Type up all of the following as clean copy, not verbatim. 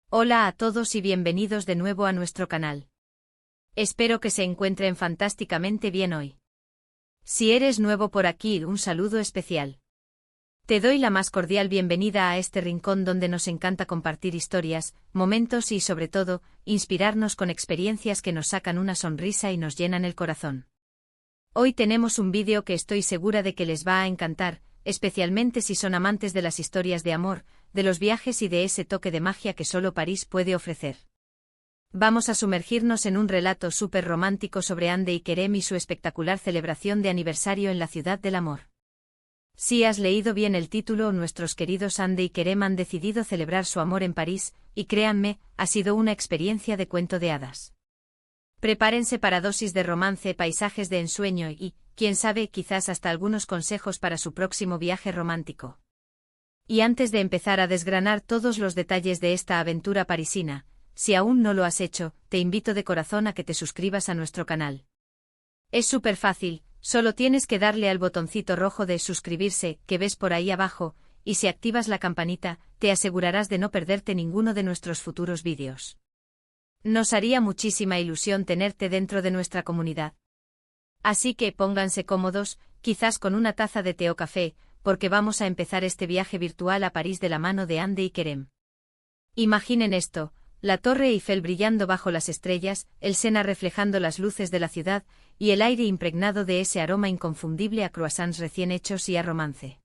Hola a todos y bienvenidos de nuevo a nuestro canal. Espero que se encuentren fantásticamente bien hoy. Si eres nuevo por aquí, un saludo especial. Te doy la más cordial bienvenida a este rincón donde nos encanta compartir historias, momentos y, sobre todo, inspirarnos con experiencias que nos sacan una sonrisa y nos llenan el corazón. Hoy tenemos un vídeo que estoy segura de que les va a encantar, especialmente si son amantes de las historias de amor, de los viajes y de ese toque de magia que solo París puede ofrecer. Vamos a sumergirnos en un relato súper romántico sobre Anne y Kerem y su espectacular celebración de aniversario en la ciudad del amor. Si has leído bien el título, nuestros queridos Anne y Kerem han decidido celebrar su amor en París, y créanme, ha sido una experiencia de cuento de hadas. Prepárense para dosis de romance, paisajes de ensueño y, quién sabe, quizás hasta algunos consejos para su próximo viaje romántico. Y antes de empezar a desgranar todos los detalles de esta aventura parisina, si aún no lo has hecho, te invito de corazón a que te suscribas a nuestro canal. Es súper fácil, solo tienes que darle al botoncito rojo de suscribirse que ves por ahí abajo, y si activas la campanita, te asegurarás de no perderte ninguno de nuestros futuros vídeos. Nos haría muchísima ilusión tenerte dentro de nuestra comunidad. Así que pónganse cómodos, quizás con una taza de té o café, porque vamos a empezar este viaje virtual a París de la mano de Anne y Kerem. Imaginen esto, la Torre Eiffel brillando bajo las estrellas, el Sena reflejando las luces de la ciudad, y el aire impregnado de ese aroma inconfundible a croissants recién hechos y a romance.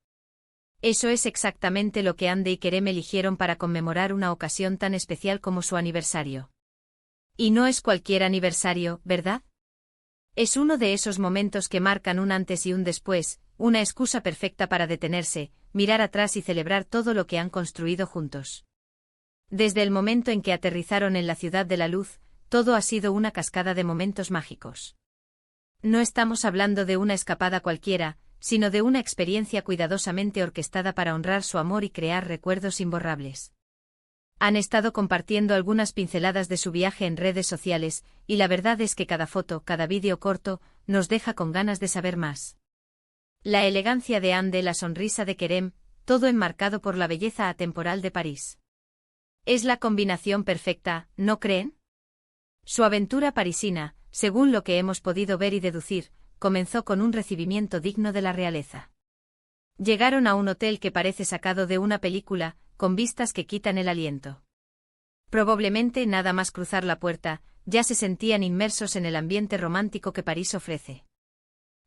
Eso es exactamente lo que Anne y Kerem eligieron para conmemorar una ocasión tan especial como su aniversario. Y no es cualquier aniversario, ¿verdad? Es uno de esos momentos que marcan un antes y un después, una excusa perfecta para detenerse, mirar atrás y celebrar todo lo que han construido juntos. Desde el momento en que aterrizaron en la ciudad de la luz, todo ha sido una cascada de momentos mágicos. No estamos hablando de una escapada cualquiera, sino de una experiencia cuidadosamente orquestada para honrar su amor y crear recuerdos imborrables. Han estado compartiendo algunas pinceladas de su viaje en redes sociales, y la verdad es que cada foto, cada vídeo corto, nos deja con ganas de saber más. La elegancia de Anne, la sonrisa de Kerem, todo enmarcado por la belleza atemporal de París. Es la combinación perfecta, ¿no creen? Su aventura parisina, según lo que hemos podido ver y deducir, comenzó con un recibimiento digno de la realeza. Llegaron a un hotel que parece sacado de una película, con vistas que quitan el aliento. Probablemente nada más cruzar la puerta, ya se sentían inmersos en el ambiente romántico que París ofrece.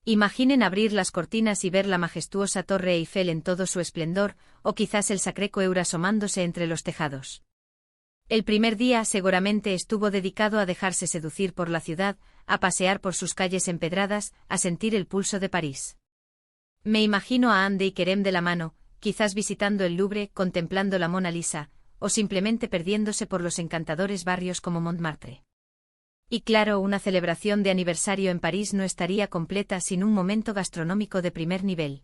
Imaginen abrir las cortinas y ver la majestuosa Torre Eiffel en todo su esplendor, o quizás el Sacré-Cœur asomándose entre los tejados. El primer día seguramente estuvo dedicado a dejarse seducir por la ciudad, a pasear por sus calles empedradas, a sentir el pulso de París. Me imagino a Anne y Kerem de la mano, quizás visitando el Louvre, contemplando la Mona Lisa, o simplemente perdiéndose por los encantadores barrios como Montmartre. Y claro, una celebración de aniversario en París no estaría completa sin un momento gastronómico de primer nivel.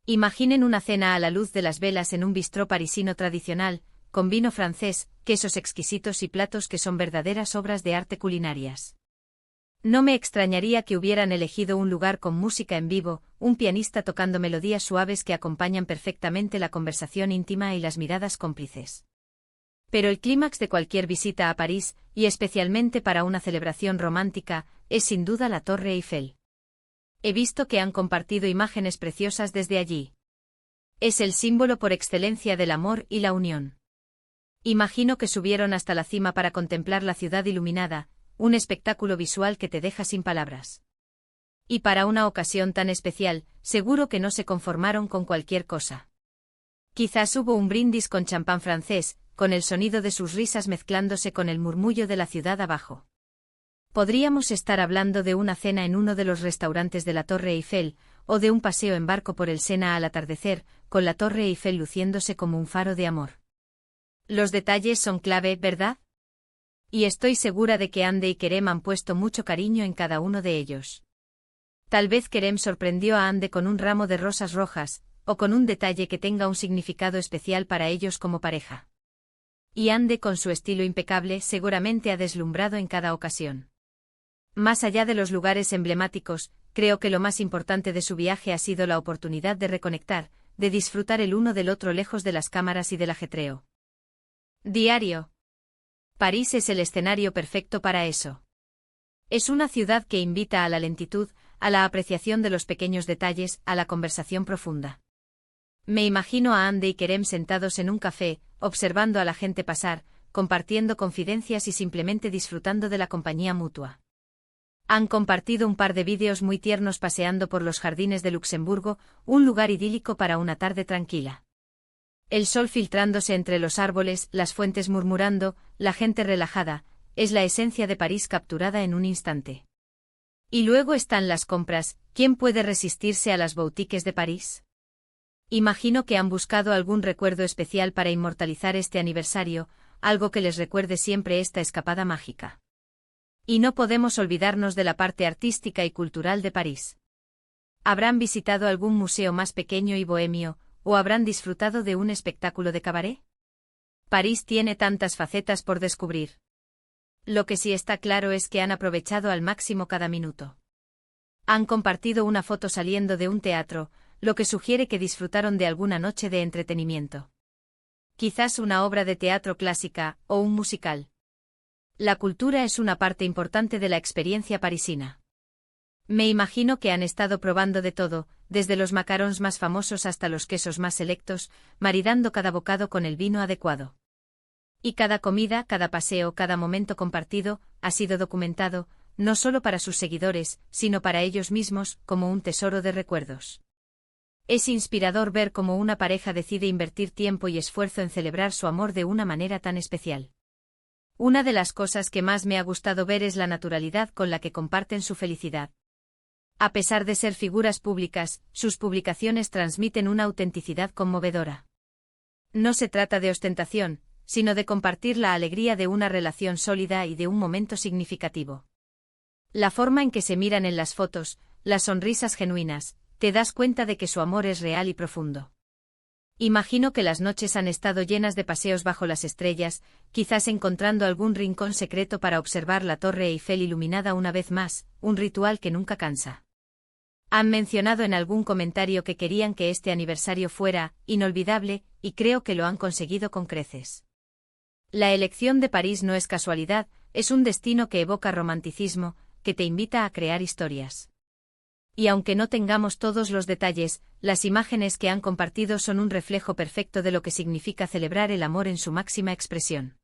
Imaginen una cena a la luz de las velas en un bistró parisino tradicional, con vino francés, quesos exquisitos y platos que son verdaderas obras de arte culinarias. No me extrañaría que hubieran elegido un lugar con música en vivo, un pianista tocando melodías suaves que acompañan perfectamente la conversación íntima y las miradas cómplices. Pero el clímax de cualquier visita a París, y especialmente para una celebración romántica, es sin duda la Torre Eiffel. He visto que han compartido imágenes preciosas desde allí. Es el símbolo por excelencia del amor y la unión. Imagino que subieron hasta la cima para contemplar la ciudad iluminada, un espectáculo visual que te deja sin palabras. Y para una ocasión tan especial, seguro que no se conformaron con cualquier cosa. Quizás hubo un brindis con champán francés, con el sonido de sus risas mezclándose con el murmullo de la ciudad abajo. Podríamos estar hablando de una cena en uno de los restaurantes de la Torre Eiffel, o de un paseo en barco por el Sena al atardecer, con la Torre Eiffel luciéndose como un faro de amor. Los detalles son clave, ¿verdad? Y estoy segura de que Anne y Kerem han puesto mucho cariño en cada uno de ellos. Tal vez Kerem sorprendió a Anne con un ramo de rosas rojas, o con un detalle que tenga un significado especial para ellos como pareja. Y Anne, con su estilo impecable, seguramente ha deslumbrado en cada ocasión. Más allá de los lugares emblemáticos, creo que lo más importante de su viaje ha sido la oportunidad de reconectar, de disfrutar el uno del otro lejos de las cámaras y del ajetreo diario. París es el escenario perfecto para eso. Es una ciudad que invita a la lentitud, a la apreciación de los pequeños detalles, a la conversación profunda. Me imagino a Andy y Kerem sentados en un café, observando a la gente pasar, compartiendo confidencias y simplemente disfrutando de la compañía mutua. Han compartido un par de vídeos muy tiernos paseando por los jardines de Luxemburgo, un lugar idílico para una tarde tranquila. El sol filtrándose entre los árboles, las fuentes murmurando, la gente relajada, es la esencia de París capturada en un instante. Y luego están las compras, ¿quién puede resistirse a las boutiques de París? Imagino que han buscado algún recuerdo especial para inmortalizar este aniversario, algo que les recuerde siempre esta escapada mágica. Y no podemos olvidarnos de la parte artística y cultural de París. ¿Habrán visitado algún museo más pequeño y bohemio, o habrán disfrutado de un espectáculo de cabaret? París tiene tantas facetas por descubrir. Lo que sí está claro es que han aprovechado al máximo cada minuto. Han compartido una foto saliendo de un teatro, lo que sugiere que disfrutaron de alguna noche de entretenimiento. Quizás una obra de teatro clásica, o un musical. La cultura es una parte importante de la experiencia parisina. Me imagino que han estado probando de todo, desde los macarons más famosos hasta los quesos más selectos, maridando cada bocado con el vino adecuado. Y cada comida, cada paseo, cada momento compartido, ha sido documentado, no solo para sus seguidores, sino para ellos mismos, como un tesoro de recuerdos. Es inspirador ver cómo una pareja decide invertir tiempo y esfuerzo en celebrar su amor de una manera tan especial. Una de las cosas que más me ha gustado ver es la naturalidad con la que comparten su felicidad. A pesar de ser figuras públicas, sus publicaciones transmiten una autenticidad conmovedora. No se trata de ostentación, sino de compartir la alegría de una relación sólida y de un momento significativo. La forma en que se miran en las fotos, las sonrisas genuinas, te das cuenta de que su amor es real y profundo. Imagino que las noches han estado llenas de paseos bajo las estrellas, quizás encontrando algún rincón secreto para observar la Torre Eiffel iluminada una vez más, un ritual que nunca cansa. Han mencionado en algún comentario que querían que este aniversario fuera inolvidable, y creo que lo han conseguido con creces. La elección de París no es casualidad, es un destino que evoca romanticismo, que te invita a crear historias. Y aunque no tengamos todos los detalles, las imágenes que han compartido son un reflejo perfecto de lo que significa celebrar el amor en su máxima expresión.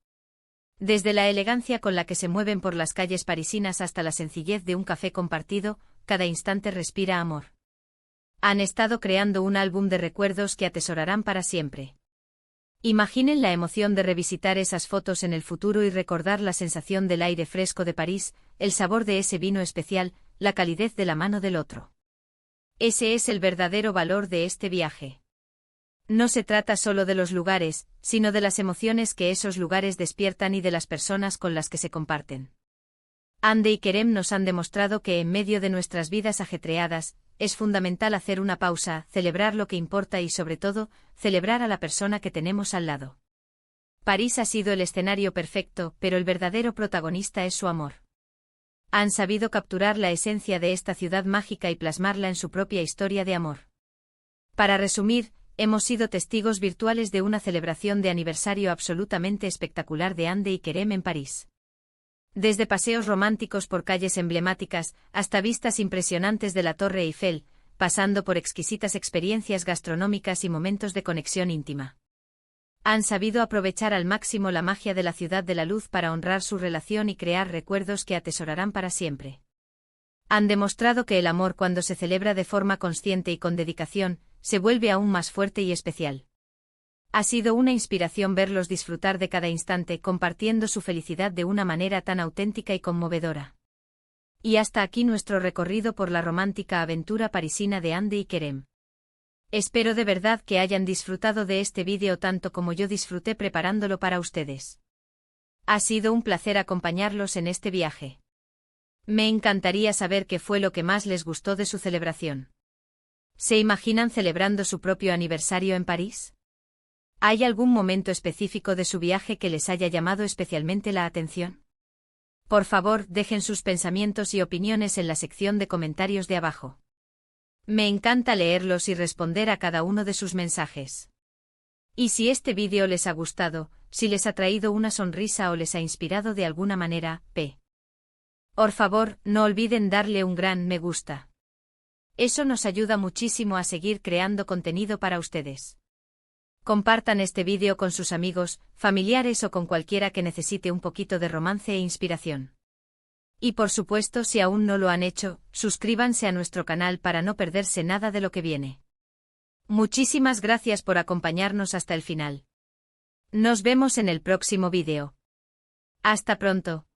Desde la elegancia con la que se mueven por las calles parisinas hasta la sencillez de un café compartido, cada instante respira amor. Han estado creando un álbum de recuerdos que atesorarán para siempre. Imaginen la emoción de revisitar esas fotos en el futuro y recordar la sensación del aire fresco de París, el sabor de ese vino especial, la calidez de la mano del otro. Ese es el verdadero valor de este viaje. No se trata solo de los lugares, sino de las emociones que esos lugares despiertan y de las personas con las que se comparten. Andy y Kerem nos han demostrado que en medio de nuestras vidas ajetreadas, es fundamental hacer una pausa, celebrar lo que importa y sobre todo, celebrar a la persona que tenemos al lado. París ha sido el escenario perfecto, pero el verdadero protagonista es su amor. Han sabido capturar la esencia de esta ciudad mágica y plasmarla en su propia historia de amor. Para resumir, hemos sido testigos virtuales de una celebración de aniversario absolutamente espectacular de Andy y Kerem en París. Desde paseos románticos por calles emblemáticas, hasta vistas impresionantes de la Torre Eiffel, pasando por exquisitas experiencias gastronómicas y momentos de conexión íntima. Han sabido aprovechar al máximo la magia de la Ciudad de la Luz para honrar su relación y crear recuerdos que atesorarán para siempre. Han demostrado que el amor, cuando se celebra de forma consciente y con dedicación, se vuelve aún más fuerte y especial. Ha sido una inspiración verlos disfrutar de cada instante compartiendo su felicidad de una manera tan auténtica y conmovedora. Y hasta aquí nuestro recorrido por la romántica aventura parisina de Andy y Kerem. Espero de verdad que hayan disfrutado de este vídeo tanto como yo disfruté preparándolo para ustedes. Ha sido un placer acompañarlos en este viaje. Me encantaría saber qué fue lo que más les gustó de su celebración. ¿Se imaginan celebrando su propio aniversario en París? ¿Hay algún momento específico de su viaje que les haya llamado especialmente la atención? Por favor, dejen sus pensamientos y opiniones en la sección de comentarios de abajo. Me encanta leerlos y responder a cada uno de sus mensajes. Y si este vídeo les ha gustado, si les ha traído una sonrisa o les ha inspirado de alguna manera, por favor, no olviden darle un gran me gusta. Eso nos ayuda muchísimo a seguir creando contenido para ustedes. Compartan este vídeo con sus amigos, familiares o con cualquiera que necesite un poquito de romance e inspiración. Y por supuesto, si aún no lo han hecho, suscríbanse a nuestro canal para no perderse nada de lo que viene. Muchísimas gracias por acompañarnos hasta el final. Nos vemos en el próximo vídeo. Hasta pronto.